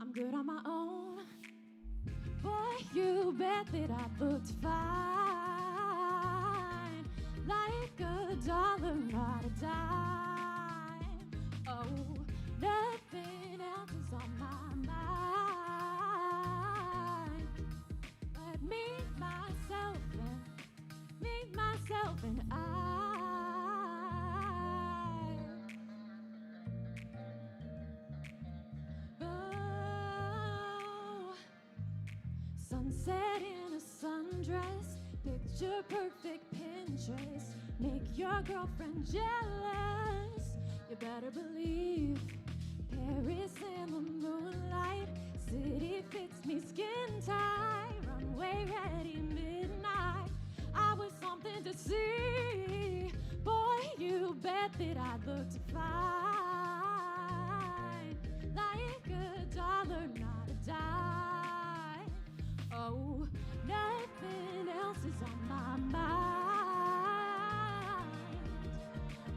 I'm good on my own. Boy, you bet that I looked fine, like a dollar, not a dime. Oh, nothing else is on my mind but me, myself, and I. Oh, sunset in a sundress, picture perfect Pinterest, make your girlfriend jealous. You better believe Paris in the moonlight, city fits me skin tight, runway ready midnight. I was something to see. Boy, you bet that I looked fine, like a dollar, not a dime. Oh, nothing else is on my mind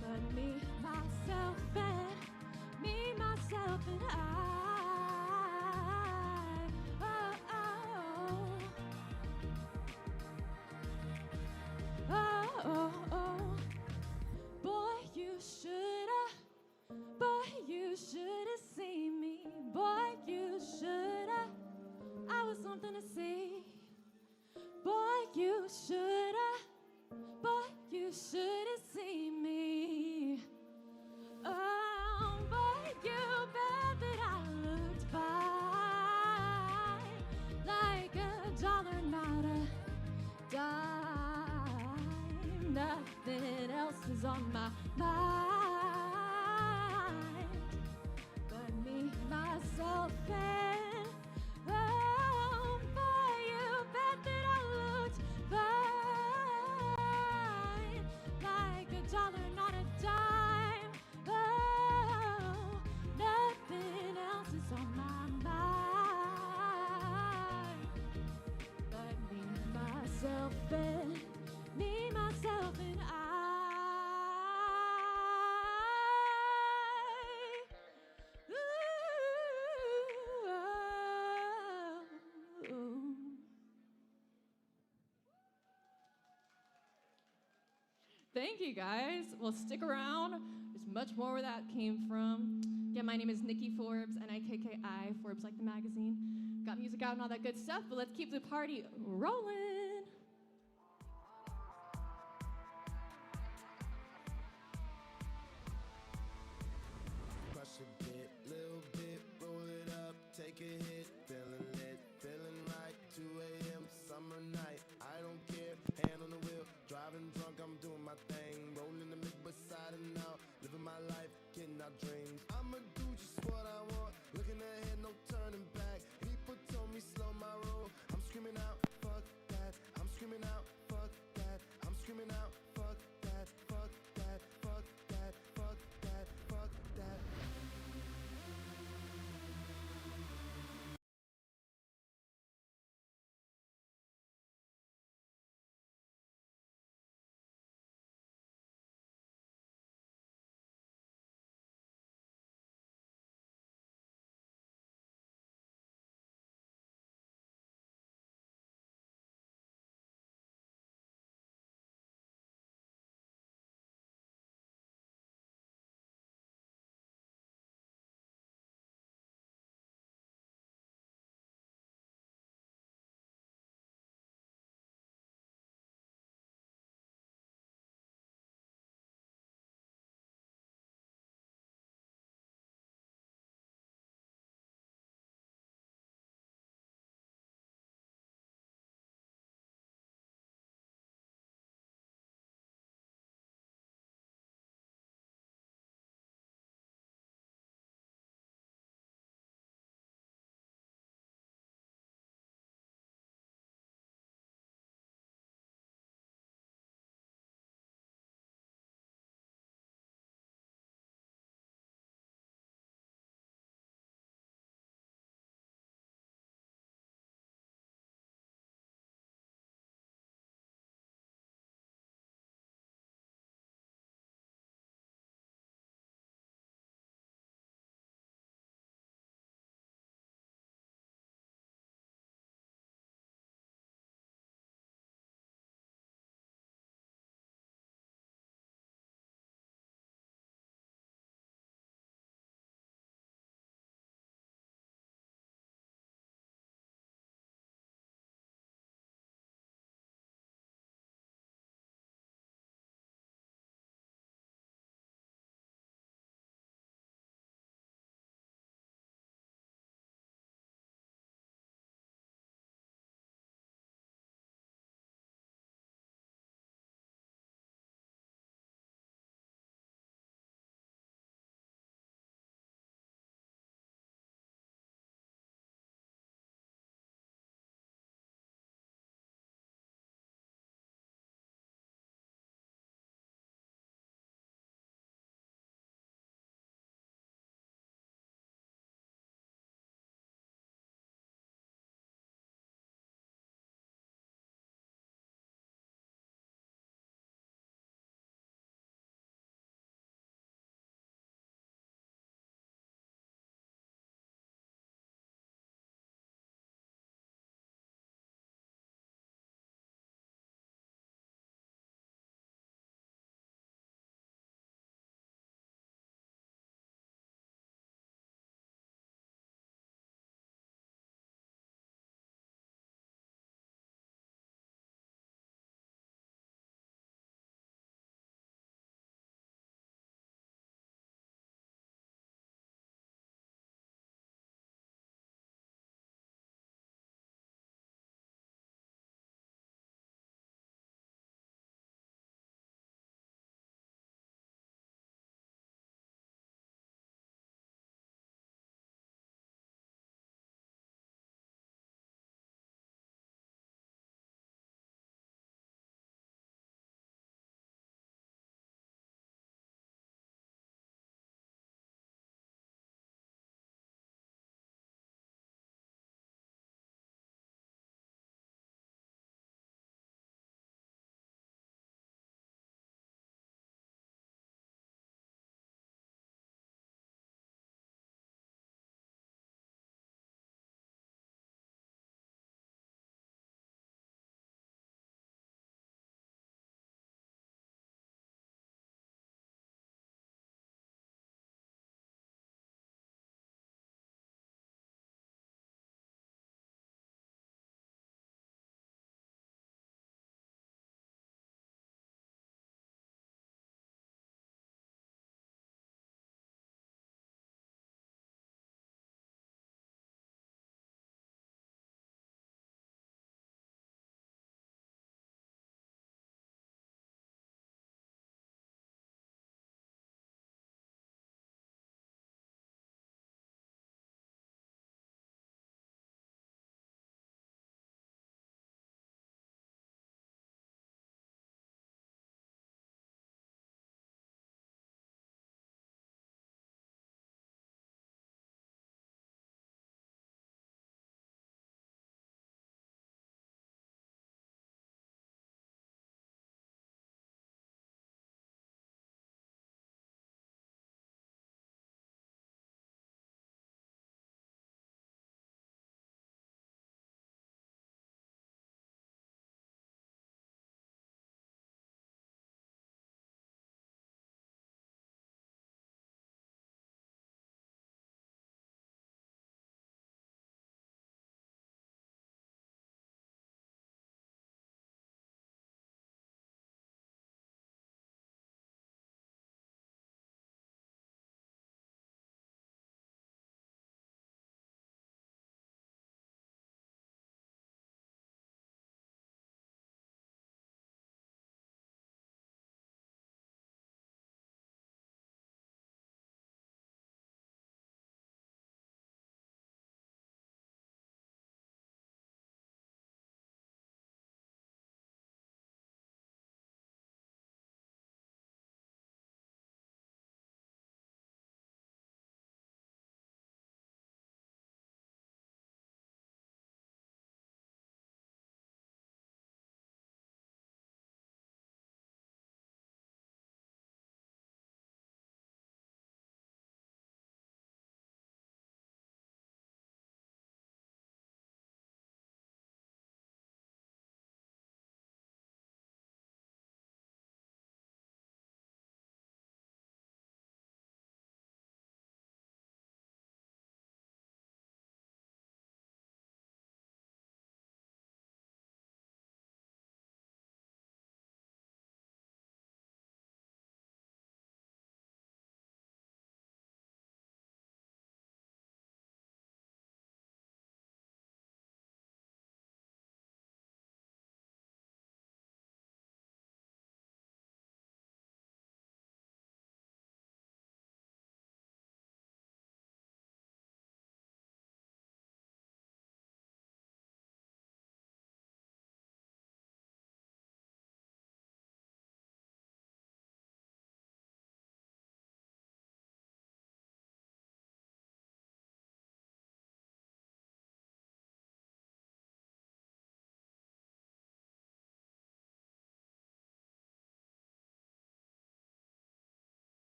but me, myself, and I. You should've seen me, boy, you should've. I was something to see. Boy, you should've seen me. Oh, boy, you bet that I looked fine, like a dollar, not a dime. Nothing else is on my mind. Myself and oh, boy, you bet that I looked fine, like a dollar, not a dime. Oh, nothing else is on my mind but me, myself, and I. Thank you, guys. Well, stick around. There's much more where that came from. Again, my name is Nikki Forbes, N-I-K-K-I, Forbes like the magazine. Got music out and all that good stuff, but let's keep the party rolling. Crush a bit, little bit, roll it up, take a hit, feeling lit, feeling right, 2 a.m. summer night, I don't care, hand on the wheel, driving drunk, I'm doing my thing, rolling the mid beside and out, living my life, getting our dreams. I'ma do just what I want, looking ahead, no turning back. People told me slow my roll, I'm screaming out, fuck that. I'm screaming out, fuck that. I'm screaming out, fuck that, fuck that, fuck that, fuck that, fuck that.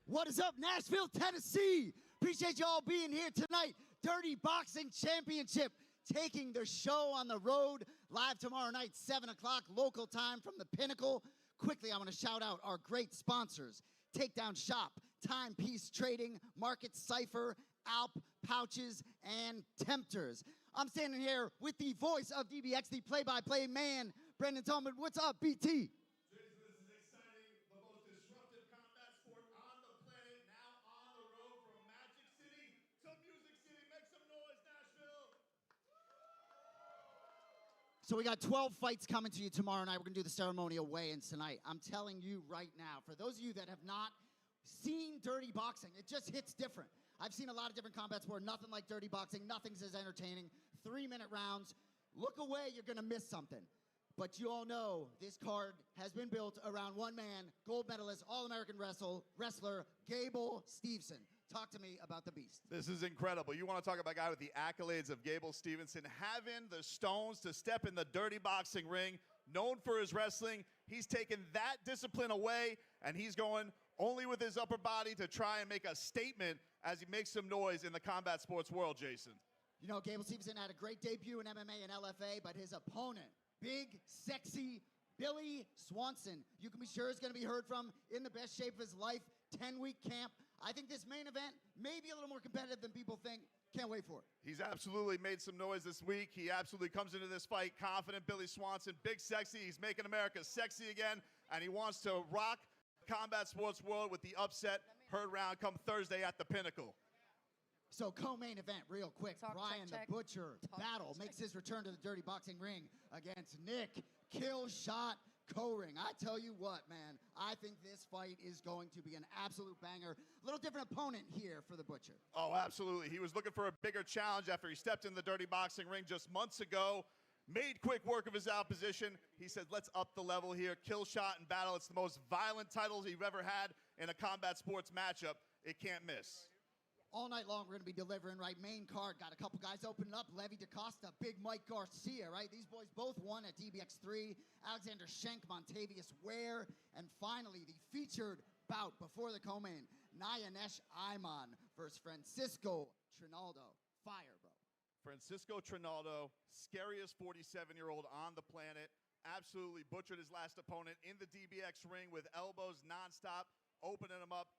What is up, Nashville, Tennessee? Appreciate y'all being here tonight. Dirty Boxing Championship taking the show on the road live tomorrow night, 7 o'clock local time from the Pinnacle. Quickly, I want to shout out our great sponsors: Takedown Shop, Timepiece Trading, Market Cipher, Alp Pouches, and Tempters. I'm standing here with the voice of DBX, the play-by-play man, Brendan Tallman. What's up, BT? So we got 12 fights coming to you tomorrow night. We're going to do the ceremonial weigh-ins tonight. I'm telling you right now, for those of you that have not seen Dirty Boxing, it just hits different. I've seen a lot of different combat sports, nothing like Dirty Boxing, nothing's as entertaining. 3-minute rounds. Look away, you're going to miss something. But you all know this card has been built around one man, gold medalist, All-American wrestler, Gable Steveson. Talk to me about the beast. This is incredible. You want to talk about a guy with the accolades of Gable Steveson, having the stones to step in the Dirty Boxing ring, known for his wrestling. He's taken that discipline away, and he's going only with his upper body to try and make a statement as he makes some noise in the combat sports world, Jason. You know, Gable Steveson had a great debut in MMA and LFA, but his opponent, big, sexy Billy Swanson, you can be sure is going to be heard from in the best shape of his life, 10-week camp. I think this main event may be a little more competitive than people think. Can't wait for it. He's absolutely made some noise this week. He absolutely comes into this fight confident. Billy Swanson, big sexy. He's making America sexy again, and he wants to rock combat sports world with the upset heard round come Thursday at the Pinnacle. So co-main event, real quick. Bryan the Butcher Battle makes his return to the Dirty Boxing ring against Nick Killshot Coring. I tell you what, man, I think this fight is going to be an absolute banger. A little different opponent here for the Butcher. Oh, absolutely. He was looking for a bigger challenge after he stepped in the Dirty Boxing ring just months ago. Made quick work of his opposition. He said, let's up the level here. Killshot and Battle. It's the most violent titles he's ever had in a combat sports matchup. It can't miss. All night long, we're going to be delivering, right? Main card, got a couple guys opening up. Levy DaCosta, Big Mike Garcia, right? These boys both won at DBX3. Alexander Schenk, Montavious Ware. And finally, the featured bout before the co-main, Nayanesh Ayman versus Francisco Trinaldo. Fire, bro. Francisco Trinaldo, scariest 47-year-old on the planet. Absolutely butchered his last opponent in the DBX ring with elbows nonstop, opening him up,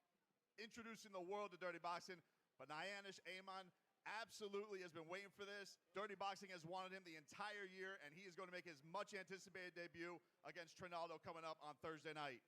introducing the world to Dirty Boxing. But Nayanesh Ayman absolutely has been waiting for this. Dirty Boxing has wanted him the entire year, and he is going to make his much-anticipated debut against Trinaldo coming up on Thursday night.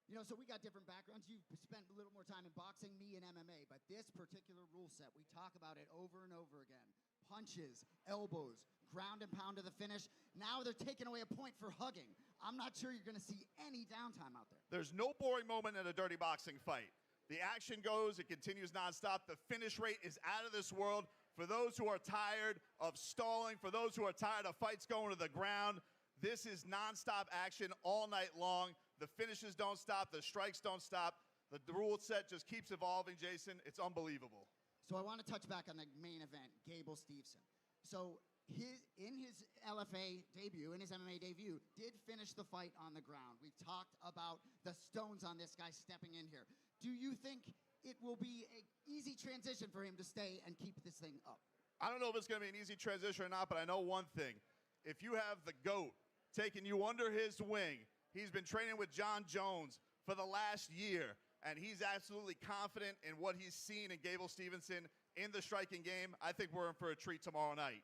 You know, so we got different backgrounds. You've spent a little more time in boxing, me in MMA, but this particular rule set, we talk about it over and over again. Punches, elbows, ground and pound to the finish. Now they're taking away a point for hugging. I'm not sure you're going to see any downtime out there. There's no boring moment in a Dirty Boxing fight. The action goes, it continues nonstop. The finish rate is out of this world. For those who are tired of stalling, for those who are tired of fights going to the ground, this is nonstop action all night long. The finishes don't stop, the strikes don't stop. The rule set just keeps evolving, Jason. It's unbelievable. So I want to touch back on the main event, Gable Steveson. So in his LFA debut, in his MMA debut, did finish the fight on the ground. We've talked about the stones on this guy stepping in here. Do you think it will be an easy transition for him to stay and keep this thing up? I don't know if it's going to be an easy transition or not, but I know one thing. If you have the GOAT taking you under his wing, he's been training with John Jones for the last year, and he's absolutely confident in what he's seen in Gable Steveson in the striking game. I think we're in for a treat tomorrow night.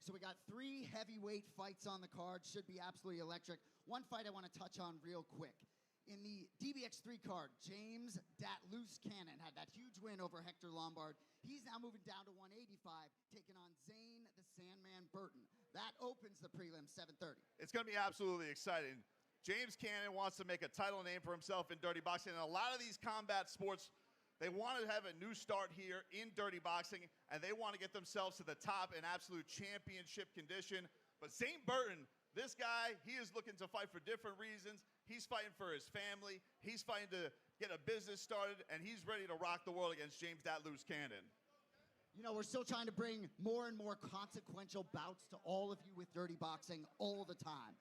So we got 3 heavyweight fights on the card. Should be absolutely electric. One fight I want to touch on real quick. In the DBX3 card, James "Dat Loose Cannon" had that huge win over Hector Lombard. He's now moving down to 185, taking on Zane the Sandman Burton. That opens the prelim 7:30. It's going to be absolutely exciting. James Cannon wants to make a title name for himself in Dirty Boxing, and a lot of these combat sports, they want to have a new start here in Dirty Boxing, and they want to get themselves to the top in absolute championship condition. But Zane Burton, this guy, he is looking to fight for different reasons. He's fighting for his family. He's fighting to get a business started, and he's ready to rock the world against James "Dat Loose Cannon." You know, we're still trying to bring more and more consequential bouts to all of you with Dirty Boxing all the time.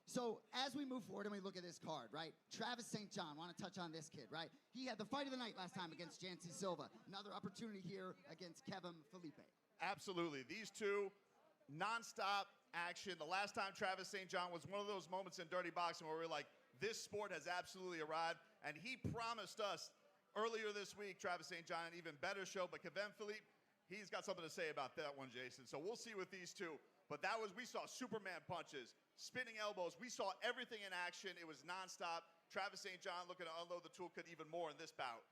So as we move forward and we look at this card, right? Travis St. John, want to touch on this kid, right? He had the fight of the night last time against Jancy Silva. Another opportunity here against Kevin Felipe. Absolutely. These two, nonstop action. The last time Travis St. John was one of those moments in dirty boxing where we're like, this sport has absolutely arrived. And he promised us earlier this week, Travis St. John, an even better show. But Kevin Felipe, he's got something to say about that one, Jason. So we'll see with these two. But we saw Superman punches, spinning elbows. We saw everything in action. It was nonstop. Travis St. John looking to unload the toolkit even more in this bout.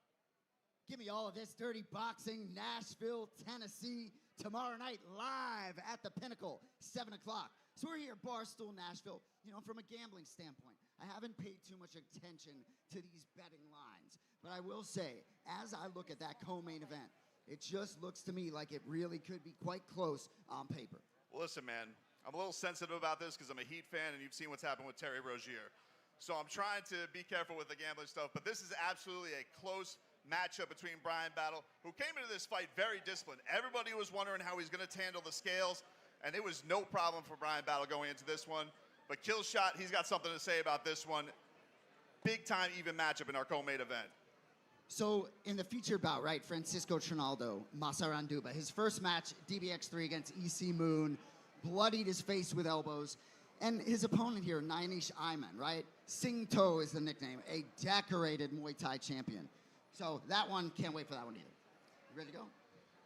Give me all of this dirty boxing, Nashville, Tennessee, tomorrow night live at the Pinnacle, 7 o'clock. So we're here, Barstool, Nashville. You know, from a gambling standpoint, I haven't paid too much attention to these betting lines. But I will say, as I look at that co-main event, it just looks to me like it really could be quite close on paper. Well, listen, man, I'm a little sensitive about this because I'm a Heat fan, and you've seen what's happened with Terry Rozier. So I'm trying to be careful with the gambling stuff, but this is absolutely a close matchup between Bryan Battle, who came into this fight very disciplined. Everybody was wondering how he's going to handle the scales, and it was no problem for Bryan Battle going into this one. But Killshot, he's got something to say about this one. Big-time even matchup in our co-main event. So in the feature bout, right, Francisco Trinaldo, Masaranduba, his first match, DBX3 against EC Moon, bloodied his face with elbows. And his opponent here, Nayanesh Ayman, right? Sing To is the nickname, a decorated Muay Thai champion. So that one, can't wait for that one either. You ready to go?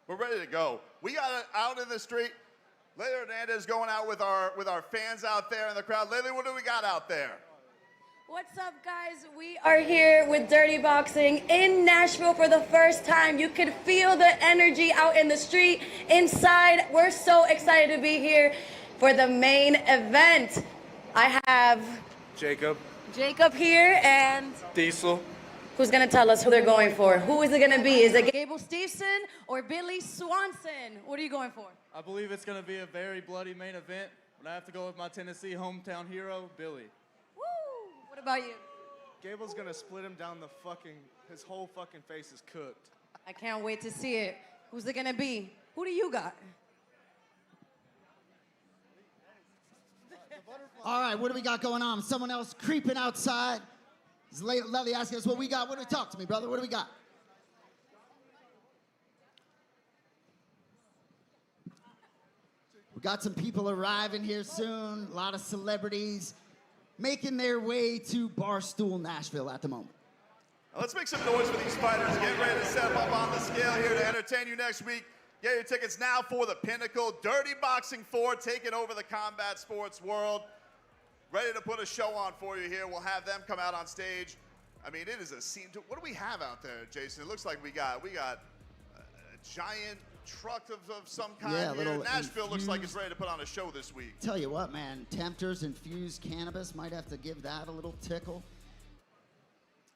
We're ready to go. We got it out in the street. Lele Hernandez going out with our fans out there in the crowd. Lele, what do we got out there? What's up, guys? We are here with Dirty Boxing in Nashville for the first time. You can feel the energy out in the street, inside. We're so excited to be here for the main event. I have Jacob here and Diesel. who's going to tell us who they're going for. Who is it going to be? Is it Gable Steveson or Billy Swanson? What are you going for? I believe it's going to be a very bloody main event, but I have to go with my Tennessee hometown hero, Billy. Woo! What about you? Gable's gonna split him down his whole fucking face is cooked. I can't wait to see it. Who's it going to be? Who do you got? All right, what do we got going on? Someone else creeping outside. Is Lele asking us what we got? What do we talk to me, brother? What do we got? We got some people arriving here soon. A lot of celebrities making their way to Barstool, Nashville at the moment. Now let's make some noise for these fighters. Get ready to step up on the scale here to entertain you next week. Get your tickets now for the Pinnacle. Dirty Boxing 4 taking over the combat sports world. Ready to put a show on for you here. We'll have them come out on stage. I mean, it is a scene. What do we have out there, Jason? It looks like we got a giant truck of some kind Yeah, here. Nashville looks like infused- it's ready to put on a show this week. Tell you what, man, Tempters infused cannabis might have to give that a little tickle.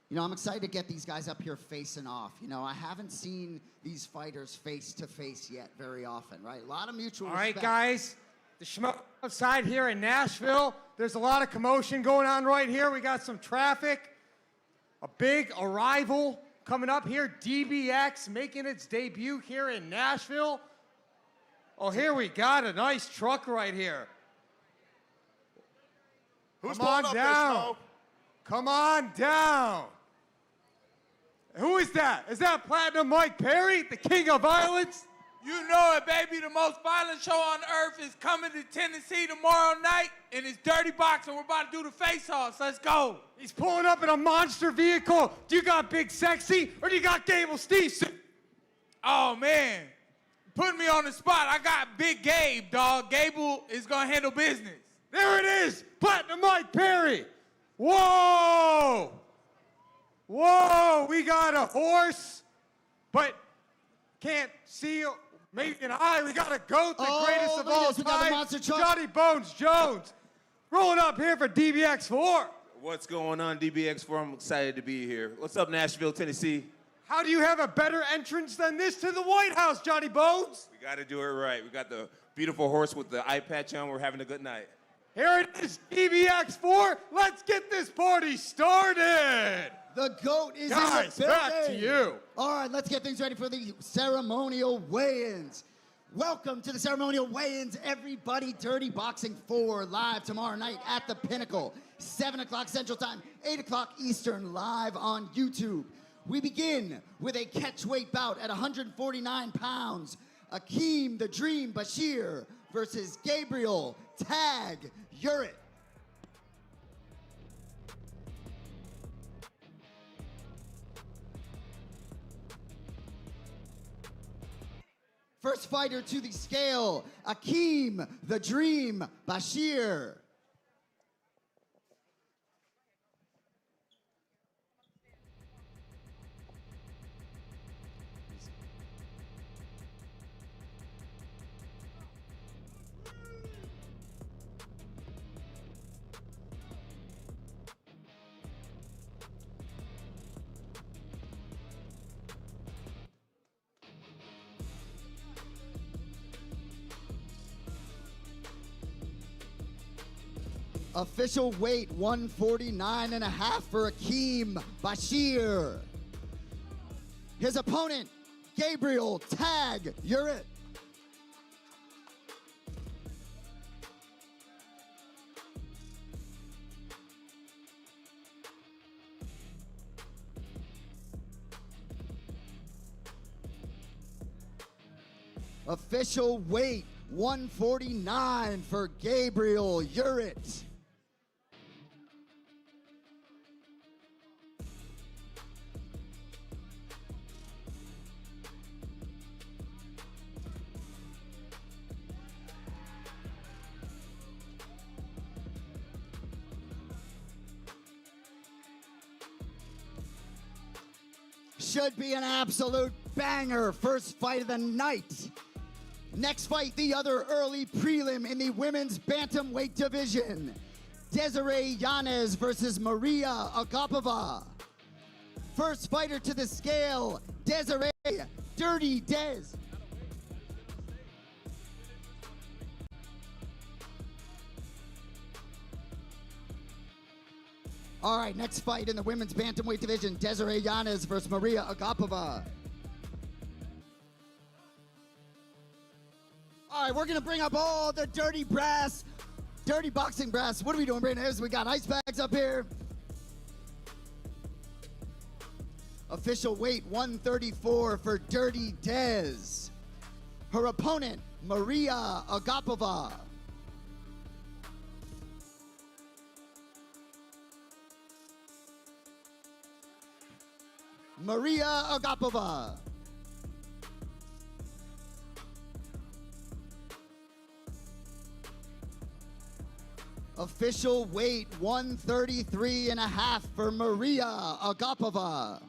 You know, I'm excited to get these guys up here facing off. You know, I haven't seen these fighters face to face yet very often, right? A lot of mutual All right, respect. guys, the schmuck outside here in Nashville. There's a lot of commotion going on right here. We got some traffic, a big arrival coming up here. DBX making its debut here in Nashville. Oh, here we got a nice truck right here. Who's Come pulling on up down. there, Smo? Come on down. Who is that? Is that Platinum Mike Perry, the king of violence? You know it, baby. The most violent show on earth is coming to Tennessee tomorrow night, and it's Dirty Boxing. We're about to do the face-offs. Let's go. He's pulling up in a monster vehicle. Do you got Big Sexy or do you got Gable Steveson? Oh, man. Put me on the spot. I got Big Gabe, dog. Gable is going to handle business. There it is, Platinum Mike Perry. Whoa! Whoa, we got a horse, but can't see, maybe an eye. We got a goat, the greatest of look at all this. We got the time, monster truck. Johnny Bones Jones. Rolling up here for DBX4. What's going on, DBX4? I'm excited to be here. What's up, Nashville, Tennessee? How do you have a better entrance than this to the White House, Johnny Bones? We got to do it right. We got the beautiful horse with the eye patch on. We're having a good night. Here it is, DBX4. Let's get this party started. The GOAT is Guys, in the building. back to you. All right, let's get things ready for the ceremonial weigh-ins. Welcome to the ceremonial weigh-ins, everybody. Dirty Boxing 4 live tomorrow night at the Pinnacle, 7 o'clock Central Time, 8 o'clock Eastern, live on YouTube. We begin with a catchweight bout at 149 pounds. Akeem the Dream Bashir versus Gabriel Tag Urit. First fighter to the scale, Akeem the Dream Bashir. Official weight 149.5 for Akeem Bashir. His opponent, Gabriel Tag Urit. Official weight 149 for Gabriel Urit. Should be an absolute banger. First fight of the night. Next fight, the other early prelim in the women's bantamweight division. Desiree Yanez versus Maria Agapova. First fighter to the scale, Desiree Dirty Des. All right, next fight in the women's bantamweight division, Desiree Yanez versus Maria Agapova. All right, we're gonna bring up all the dirty brass, dirty boxing brass. What are we doing, Brandon? We got ice bags up here. Official weight 134 for Dirty Des. Her opponent, Maria Agapova. Maria Agapova. Official weight 133.5 for Maria Agapova.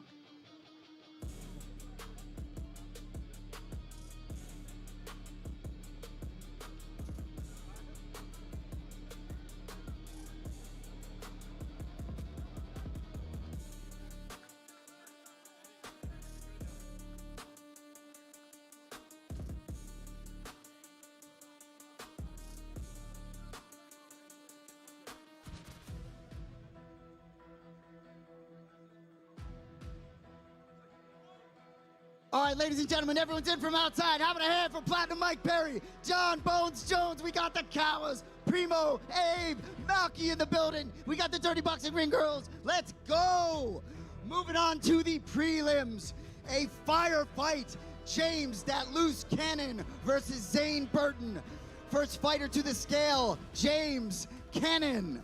All right, ladies and gentlemen, everyone's in from outside. Having a hand for Platinum Mike Perry, John Bones Jones. We got the Cowas, Primo, Abe, Malky in the building. We got the Dirty Boxing Ring Girls. Let's go. Moving on to the prelims. A firefight. James That Loose Cannon versus Zane Burton. First fighter to the scale, James Cannon.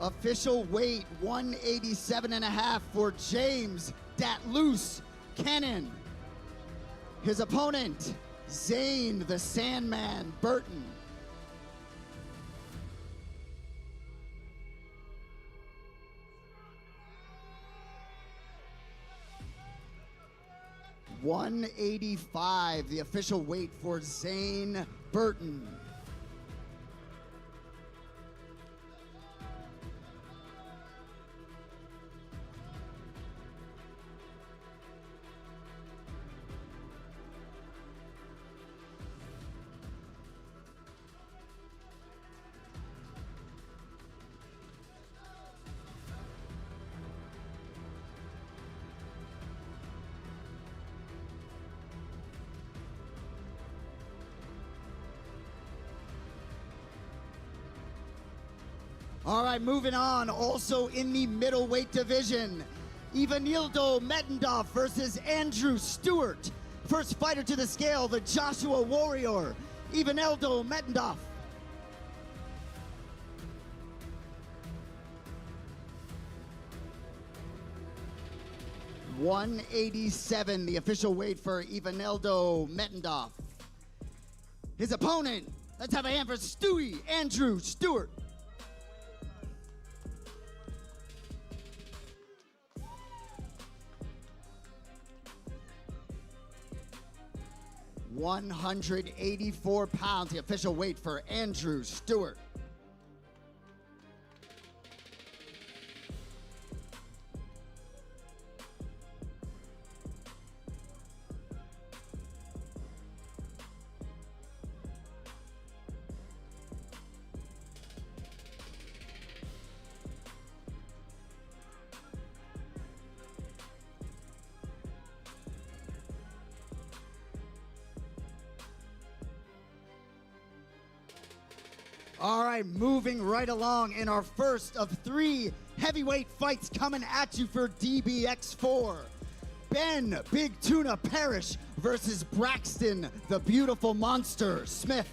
Official weight 187.5 for James Dat Loose Cannon. His opponent, Zane the Sandman Burton. $185, the official weight for Zane Burton. All right, moving on. Also in the middleweight division, Ivanildo Metendorf versus Andrew Stewart. First fighter to the scale, the Joshua Warrior, Ivanildo Metendorf. .187, the official weight for Ivanildo Metendorf. His opponent, let's have a hand for Stewie, Andrew Stewart. £184, the official weight for Andrew Stewart. All right, moving right along in our first of 3 heavyweight fights coming at you for DBX4. Ben Big Tuna Parrish versus Braxton the Beautiful Monster Smith.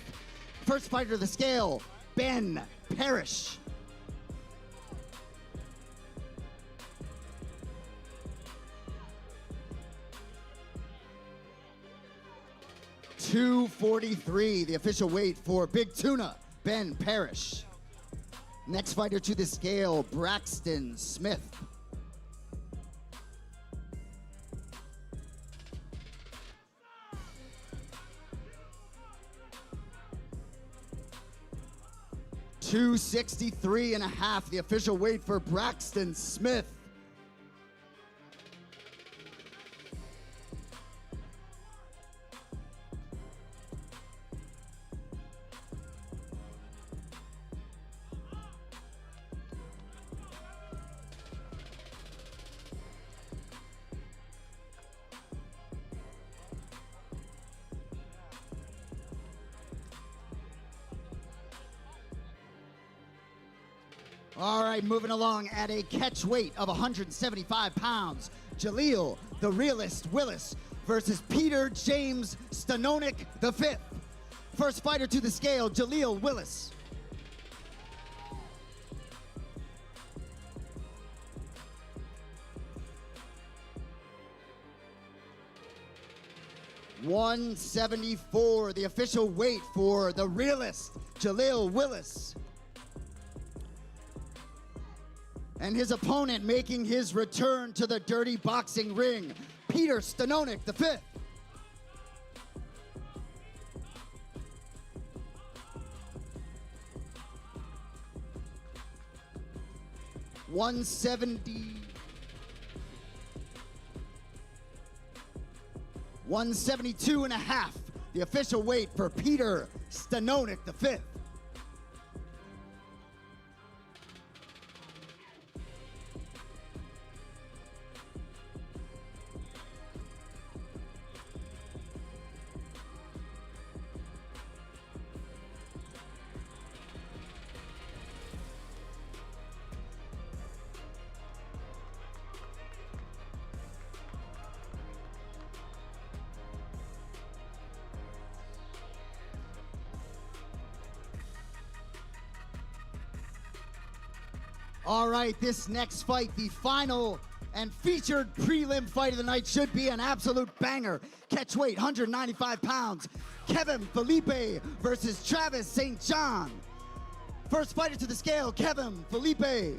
First fighter to the scale, Ben Parrish. .243, the official weight for Big Tuna, Ben Parrish. Next fighter to the scale, Braxton Smith. .263.5, the official weight for Braxton Smith. All right, moving along at a catch weight of 175 pounds, Jaleel, the Realist Willis versus Peter James Stanonik V. First fighter to the scale, Jaleel Willis. .174, the official weight for the Realist, Jaleel Willis. And his opponent making his return to the dirty boxing ring, Peter Stanonik V. $172.5, the official weight for Peter Stanonik V. All right, this next fight, the final and featured prelim fight of the night, should be an absolute banger. Catch weight, 195 pounds. Kevin Felipe versus Travis St. John. First fighter to the scale, Kevin Felipe.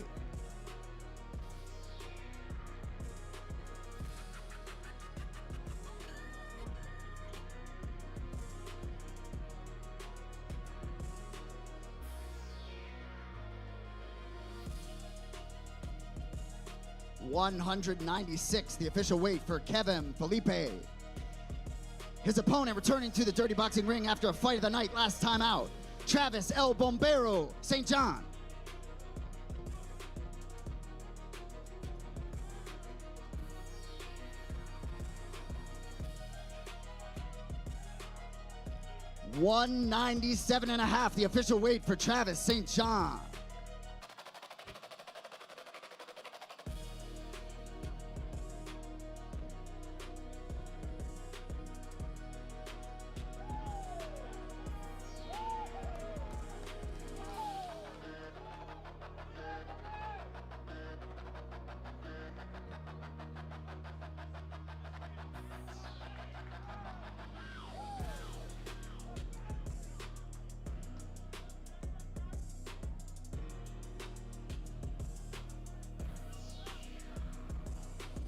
.196, the official weight for Kevin Felipe. His opponent returning to the dirty boxing ring after a fight of the night last time out, Travis El Bombero St. John. .197.5, the official weight for Travis St. John.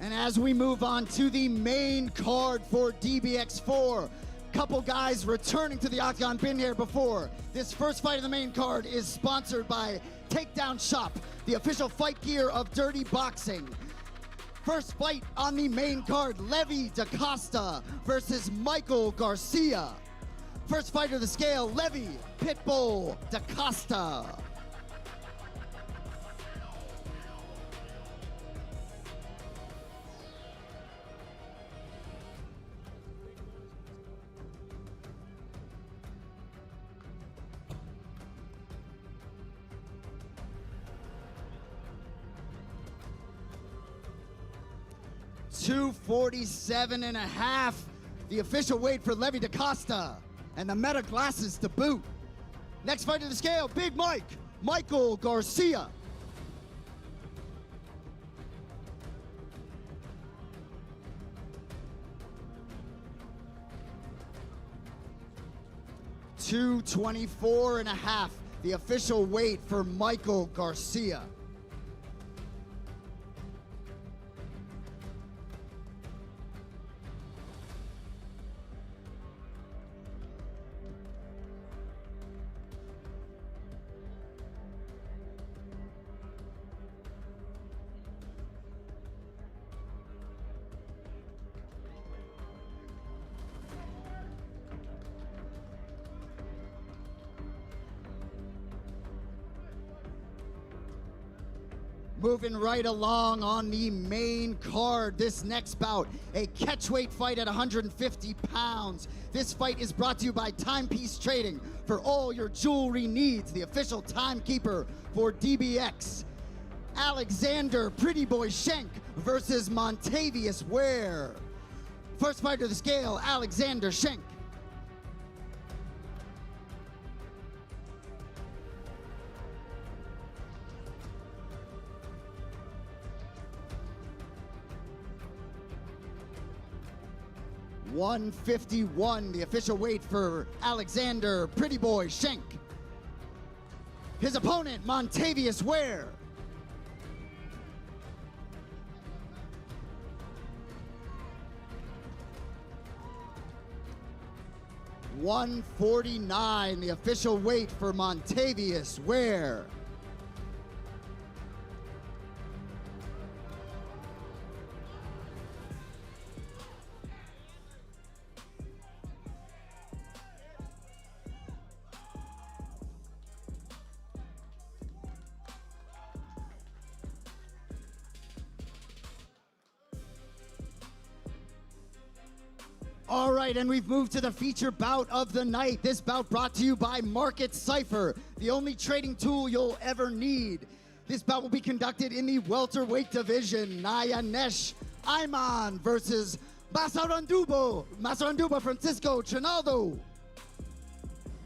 And as we move on to the main card for DBX4, couple guys returning to the octagon, been here before. This first fight of the main card is sponsored by Takedown Shop, the official fight gear of Dirty Boxing. First fight on the main card, Levi DaCosta versus Michael Garcia. First fighter of the scale, Levi Pitbull DaCosta. $247.5, the official weight for Levi DaCosta, and the meta glasses to boot. Next fight of the scale, Big Mike, Michael Garcia. $224.5, the official weight for Michael Garcia. Moving right along on the main card, this next bout, a catchweight fight at 150 pounds. This fight is brought to you by Timepiece Trading for all your jewelry needs, the official timekeeper for DBX. Alexander Pretty Boy Schenk versus Montavious Ware. First fighter of the scale, Alexander Schenk. $151, the official weight for Alexander Pretty Boy Schenk. His opponent, Montavious Ware. $149, the official weight for Montavious Ware. All right, and we've moved to the feature bout of the night. This bout brought to you by Market Cypher, the only trading tool you'll ever need. This bout will be conducted in the welterweight division. Nayanesh Ayman versus Masaranduba Francisco Trinaldo.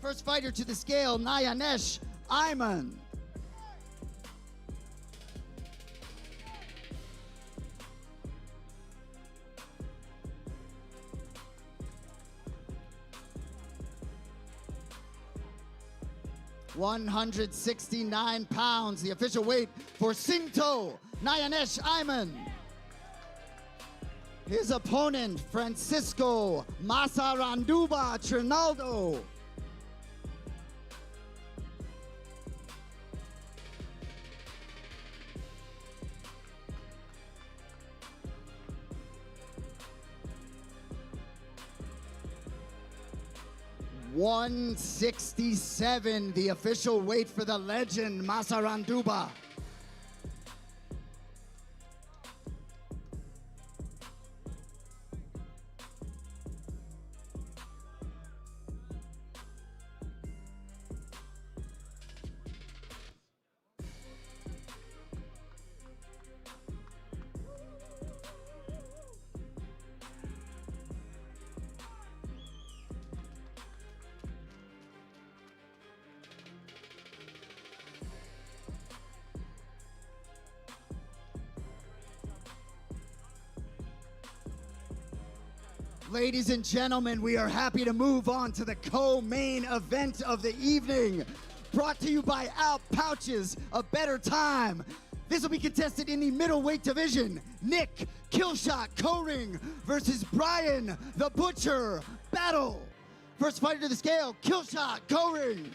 First fighter to the scale, Nayanesh Ayman. £169, the official weight for Singto Nayanesh Ayman. His opponent, Francisco Masaranduba Trinaldo. $167, the official weight for the legend, Masaranduba. Ladies and gentlemen, we are happy to move on to the co-main event of the evening. Brought to you by Alp Pouches, a better time. This will be contested in the middleweight division. Nick Killshot Co-Ring versus Bryan the Butcher Battle. First fighter to the scale, Killshot Co-Ring.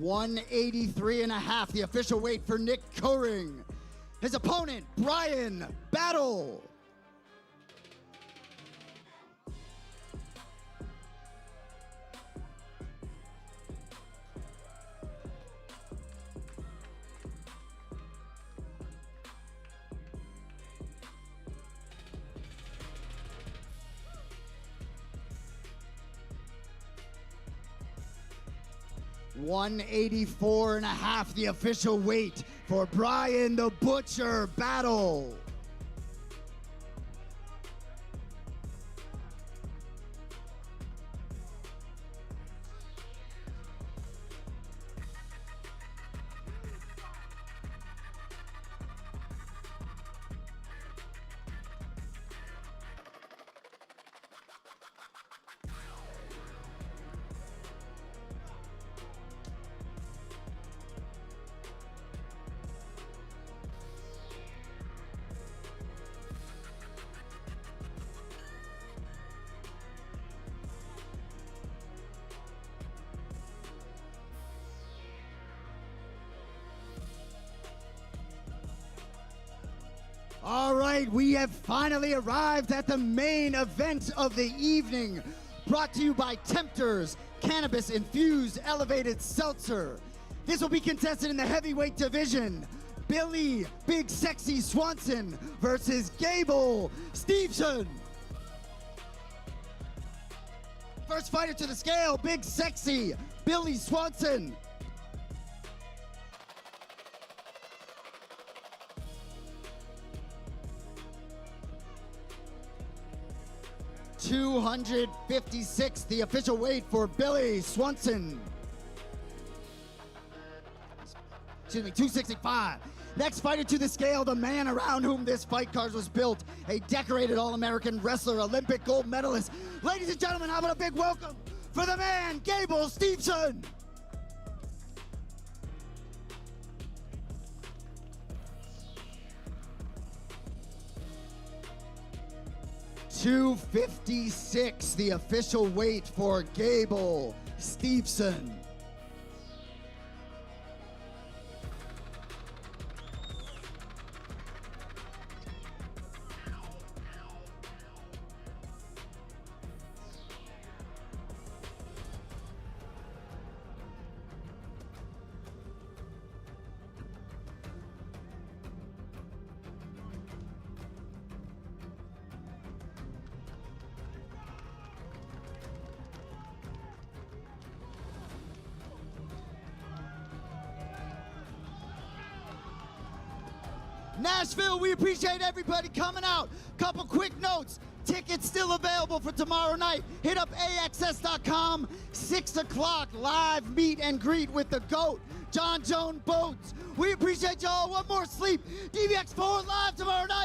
$183.5, the official weight for Nick Co-Ring. His opponent, Bryan Battle. $184.5, the official weight for Bryan the Butcher Battle. All right, we have finally arrived at the main event of the evening. Brought to you by Tempters, cannabis-infused elevated seltzer. This will be contested in the heavyweight division. Billy Big Sexy Swanson versus Gable Steveson. First fighter to the scale, Big Sexy, Billy Swanson. $256, the official weight for Billy Swanson. Excuse me, 265. Next fighter to the scale, the man around whom this fight card was built, a decorated All-American wrestler, Olympic gold medalist. Ladies and gentlemen, how about a big welcome for the man, Gable Steveson. $256, the official weight for Gable Steveson. Nashville, we appreciate everybody coming out. Couple quick notes. Tickets still available for tomorrow night. Hit up AXS.com. 6 o'clock, live meet and greet with the GOAT, John Joan Boats. We appreciate y'all. One more sleep. DBX4 live tomorrow night.